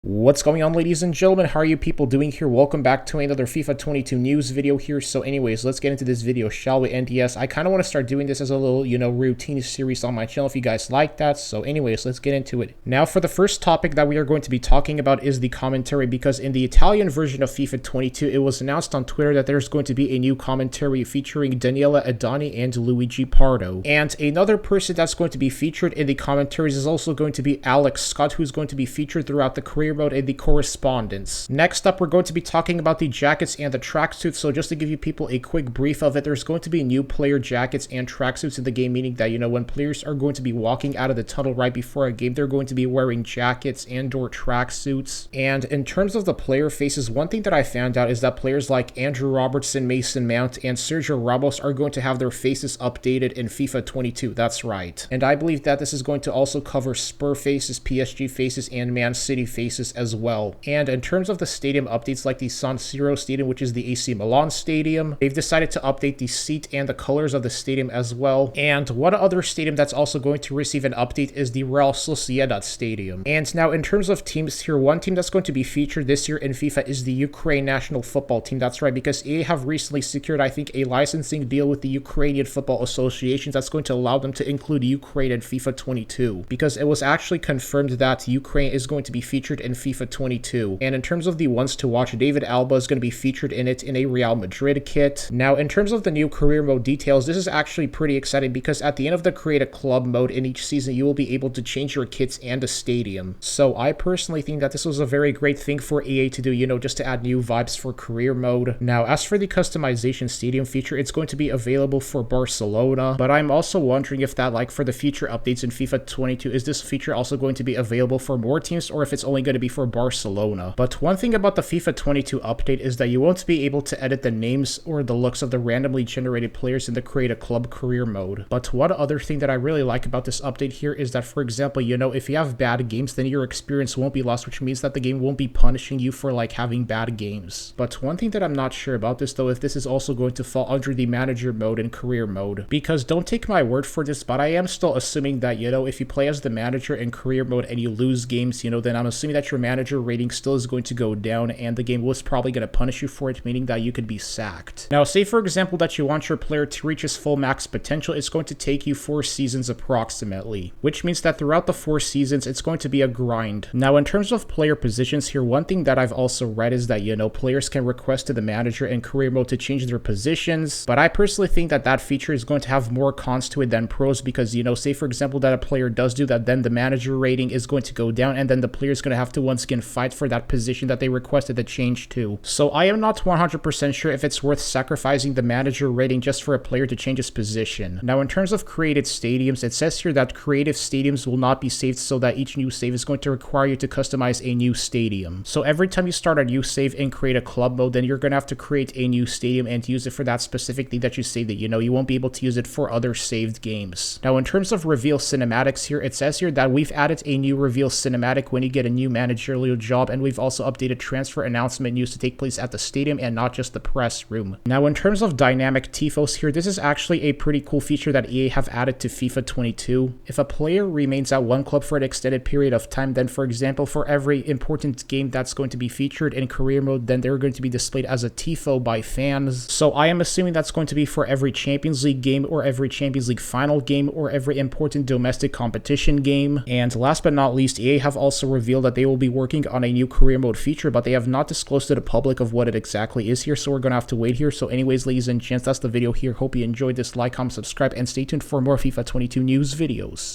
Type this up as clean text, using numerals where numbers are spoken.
What's going on, ladies and gentlemen? How are you people doing here? Welcome back to another FIFA 22 news video here. So anyways, let's get into this video, shall we? And yes, I kind of want to start doing this as a little, routine series on my channel if you guys like that. So anyways, let's get into it. Now for the first topic that we are going to be talking about is the commentary, because in the Italian version of FIFA 22, it was announced on Twitter that there's going to be a new commentary featuring Daniela Adani and Luigi Pardo. And another person that's going to be featured in the commentaries is also going to be Alex Scott, who's going to be featured throughout the career mode in the correspondence. Next up, we're going to be talking about the jackets and the tracksuits. So just to give you people a quick brief of it, there's going to be new player jackets and tracksuits in the game, meaning that, when players are going to be walking out of the tunnel right before a game, they're going to be wearing jackets and/or tracksuits. And in terms of the player faces, one thing that I found out is that players like Andrew Robertson, Mason Mount, and Sergio Ramos are going to have their faces updated in FIFA 22. That's right. And I believe that this is going to also cover Spur faces, PSG faces, and Man City faces as well. And in terms of the stadium updates, like the San Siro Stadium, which is the AC Milan Stadium, they've decided to update the seat and the colors of the stadium as well. And one other stadium that's also going to receive an update is the Real Sociedad Stadium. And now in terms of teams here, one team that's going to be featured this year in FIFA is the Ukraine national football team. That's right, because EA have recently secured, I think, a licensing deal with the Ukrainian Football Association that's going to allow them to include Ukraine in FIFA 22, because it was actually confirmed that Ukraine is going to be featured in FIFA 22. And in terms of the ones to watch, David Alba is going to be featured in it in a Real Madrid kit. Now, in terms of the new career mode details, this is actually pretty exciting, because at the end of the create a club mode in each season, you will be able to change your kits and a stadium. So I personally think that this was a very great thing for EA to do, just to add new vibes for career mode. Now, as for the customization stadium feature, it's going to be available for Barcelona, but I'm also wondering if that, like for the future updates in FIFA 22, is this feature also going to be available for more teams, or if it's only going to be for Barcelona. But one thing about the FIFA 22 update is that you won't be able to edit the names or the looks of the randomly generated players in the create a club career mode. But one other thing that I really like about this update here is that, for example, if you have bad games, then your experience won't be lost, which means that the game won't be punishing you for like having bad games. But one thing that I'm not sure about this though, if this is also going to fall under the manager mode and career mode, because don't take my word for this, but I am still assuming that, if you play as the manager in career mode and you lose games, then I'm assuming that your manager rating still is going to go down, and the game was probably going to punish you for it, meaning that you could be sacked. Now, say for example that you want your player to reach his full max potential, it's going to take you 4 seasons approximately, which means that throughout the 4 seasons, it's going to be a grind. Now, in terms of player positions here, one thing that I've also read is that, players can request to the manager in career mode to change their positions, but I personally think that that feature is going to have more cons to it than pros, because, say for example that a player does do that, then the manager rating is going to go down, and then the player is going to have to once again fight for that position that they requested the change to. So I am not 100% sure if it's worth sacrificing the manager rating just for a player to change his position. Now, in terms of created stadiums, it says here that creative stadiums will not be saved, so that each new save is going to require you to customize a new stadium. So every time you start a new save in create a club mode, then you're going to have to create a new stadium and use it for that specific thing that you saved it. You won't be able to use it for other saved games. Now, in terms of reveal cinematics here, it says here that we've added a new reveal cinematic when you get a new managerial job, and we've also updated transfer announcement news to take place at the stadium and not just the press room. Now, in terms of dynamic Tpos here, this is actually a pretty cool feature that EA have added to FIFA 22. If a player remains at one club for an extended period of time, then for example, for every important game that's going to be featured in career mode, then they're going to be displayed as a Tifo by fans. So I am assuming that's going to be for every Champions League game, or every Champions League final game, or every important domestic competition game. And last but not least, EA have also revealed that they will be working on a new career mode feature, but they have not disclosed to the public of what it exactly is here, so we're gonna have to wait here. So anyways, ladies and gents, that's the video here. Hope you enjoyed this. Like, comment, subscribe, and stay tuned for more FIFA 22 news videos.